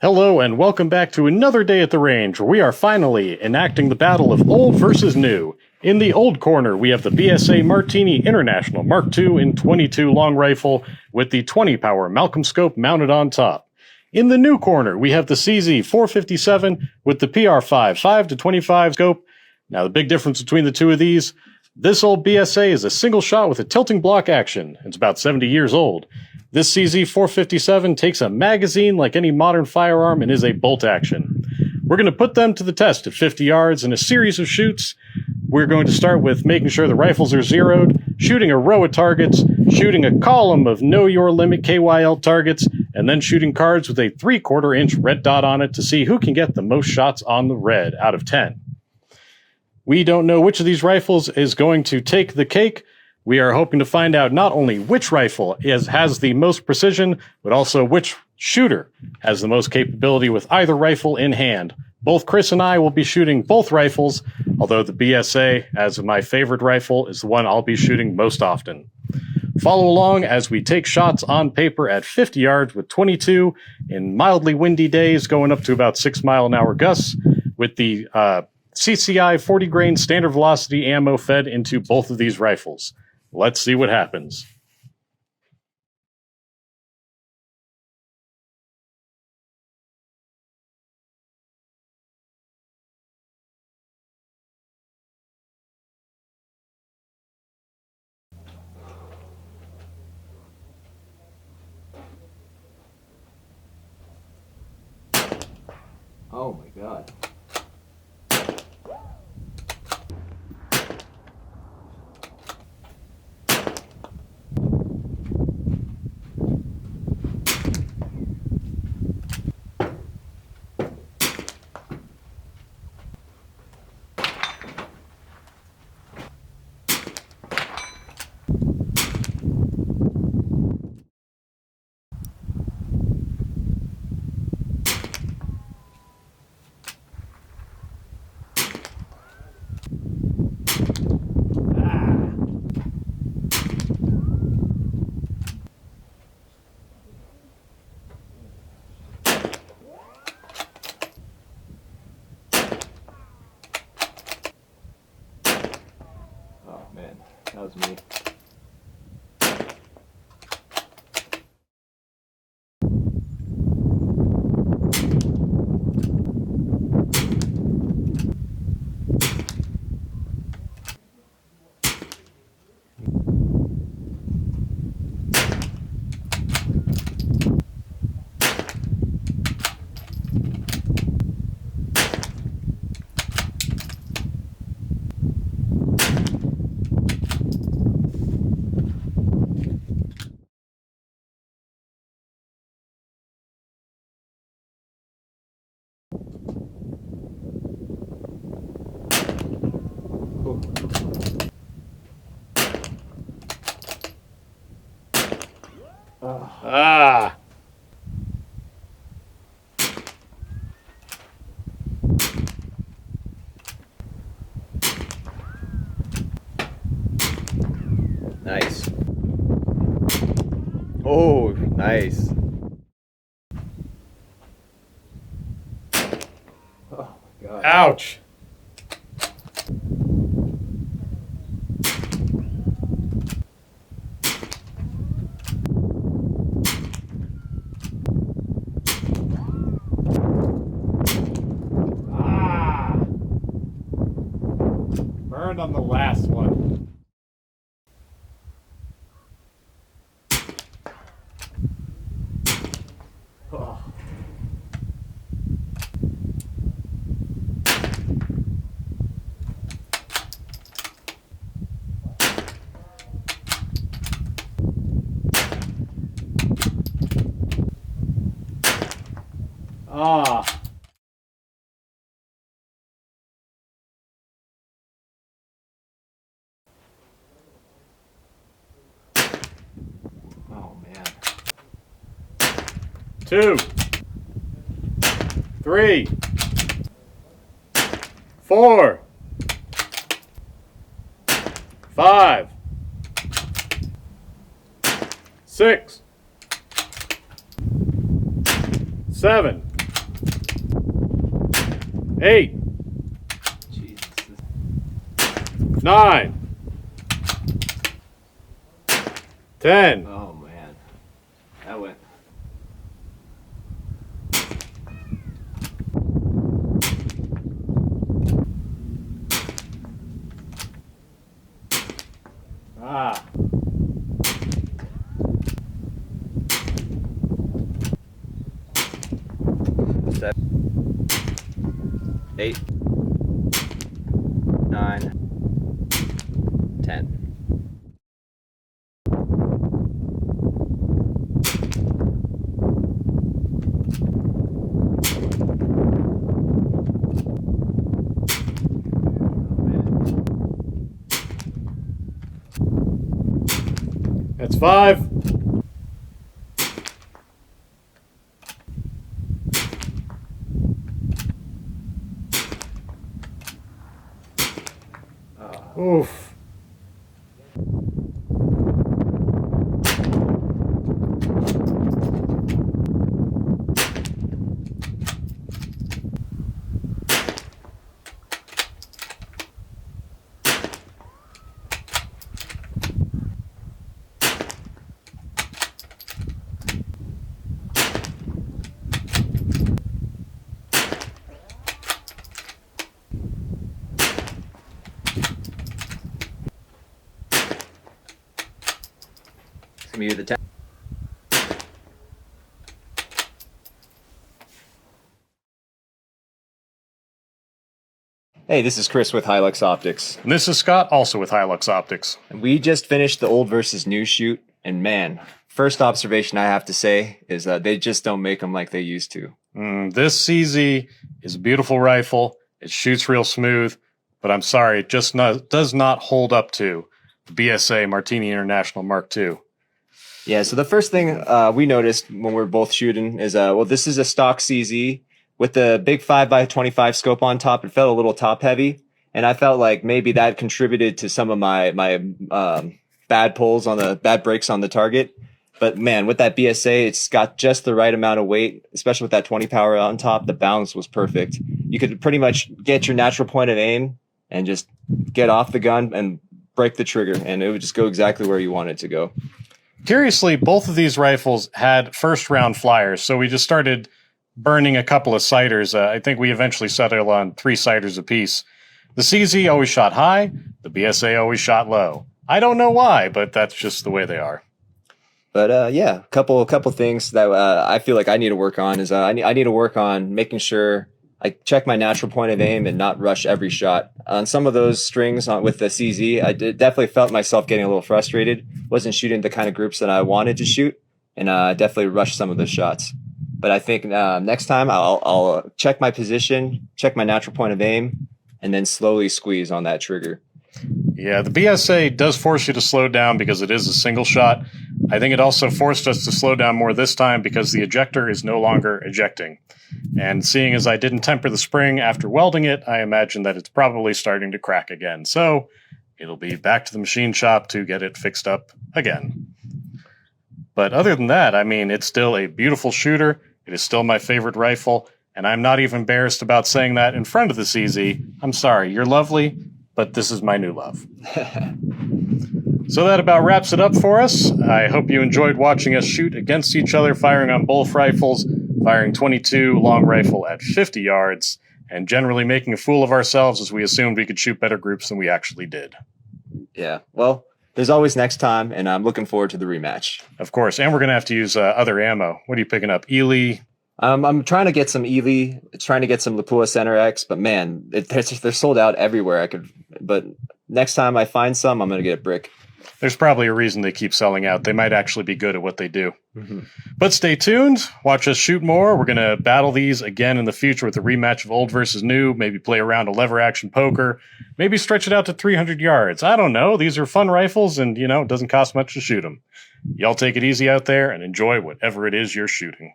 Hello and welcome back to another day at the range where we are finally enacting the battle of old versus new. In the old corner, we have the BSA Martini International Mark II in 22 long rifle with the 20 power Malcolm scope mounted on top. In the new corner, we have the CZ 457 with the PR5 5 to 25 scope. Now the big difference between the two of these, this old BSA is a single shot with a tilting block action. It's about 70 years old. This CZ 457 takes a magazine like any modern firearm and is a bolt action. We're going to put them to the test at 50 yards in a series of shoots. We're going to start with making sure the rifles are zeroed, shooting a row of targets, shooting a column of Know Your Limit KYL targets, and then shooting cards with a 3/4 inch red dot on it to see who can get the most shots on the red out of 10. We don't know which of these rifles is going to take the cake. We are hoping to find out not only which rifle has the most precision, but also which shooter has the most capability with either rifle in hand. Both Chris and I will be shooting both rifles, although the BSA, as my favorite rifle, is the one I'll be shooting most often. Follow along as we take shots on paper at 50 yards with 22 in mildly windy days going up to about 6-mile-an-hour gusts with the CCI 40 grain standard velocity ammo fed into both of these rifles. Let's see what happens. Oh my god. Oh man, that was me. Ah! Nice. Oh, nice. Oh my god. Ouch! Burned on the last one. Oh. Ah! Oh man. 2, 3, 4, 5, 6, 7, 8, Jesus. 9, 10. Oh man, that went. Ah. Seven, 8, 9, 10. That's 5. Oof. It's gonna be the 10. Hey, this is Chris with Hi-Lux Optics. And this is Scott, also with Hi-Lux Optics. And we just finished the old versus new shoot, and man, first observation I have to say is they just don't make them like they used to. This CZ is a beautiful rifle. It shoots real smooth, but I'm sorry, it just does not hold up to the BSA Martini International Mark II. Yeah, so the first thing we noticed when we were both shooting is, well, this is a stock CZ with the big 5x25 scope on top. It felt a little top heavy, and I felt like maybe that contributed to some of my bad pulls on the bad breaks on the target. But man, with that BSA, it's got just the right amount of weight, especially with that 20 power on top. The balance was perfect. You could pretty much get your natural point of aim and just get off the gun and break the trigger, and it would just go exactly where you want it to go. Curiously, both of these rifles had first round flyers, so we just started burning a couple of sighters. I think we eventually settled on 3 sighters apiece. The CZ always shot high, the BSA always shot low. I don't know why, but that's just the way they are. But yeah, a couple things that I feel like I need to work on is I need to work on making sure I check my natural point of aim and not rush every shot. On some of those strings with the CZ, I definitely felt myself getting a little frustrated. Wasn't shooting the kind of groups that I wanted to shoot, and definitely rushed some of those shots. But I think next time I'll check my position, check my natural point of aim, and then slowly squeeze on that trigger. Yeah, the BSA does force you to slow down because it is a single shot. I think it also forced us to slow down more this time because the ejector is no longer ejecting. And seeing as I didn't temper the spring after welding it, I imagine that it's probably starting to crack again. So it'll be back to the machine shop to get it fixed up again. But other than that, I mean, it's still a beautiful shooter. It is still my favorite rifle. And I'm not even embarrassed about saying that in front of the CZ. I'm sorry, you're lovely, but this is my new love. So that about wraps it up for us. I hope you enjoyed watching us shoot against each other, firing on both rifles, firing 22 long rifle at 50 yards, and generally making a fool of ourselves as we assumed we could shoot better groups than we actually did. Yeah, well, there's always next time, and I'm looking forward to the rematch. Of course, and we're going to have to use other ammo. What are you picking up? Ely? I'm trying to get some Ely, trying to get some Lapua Center X, but man, they're sold out everywhere. But next time I find some, I'm going to get a brick. There's probably a reason they keep selling out. They might actually be good at what they do. But stay tuned. Watch us shoot more. We're going to battle these again in the future with a rematch of old versus new. Maybe play around a lever action poker. Maybe stretch it out to 300 yards. I don't know. These are fun rifles, and, it doesn't cost much to shoot them. Y'all take it easy out there and enjoy whatever it is you're shooting.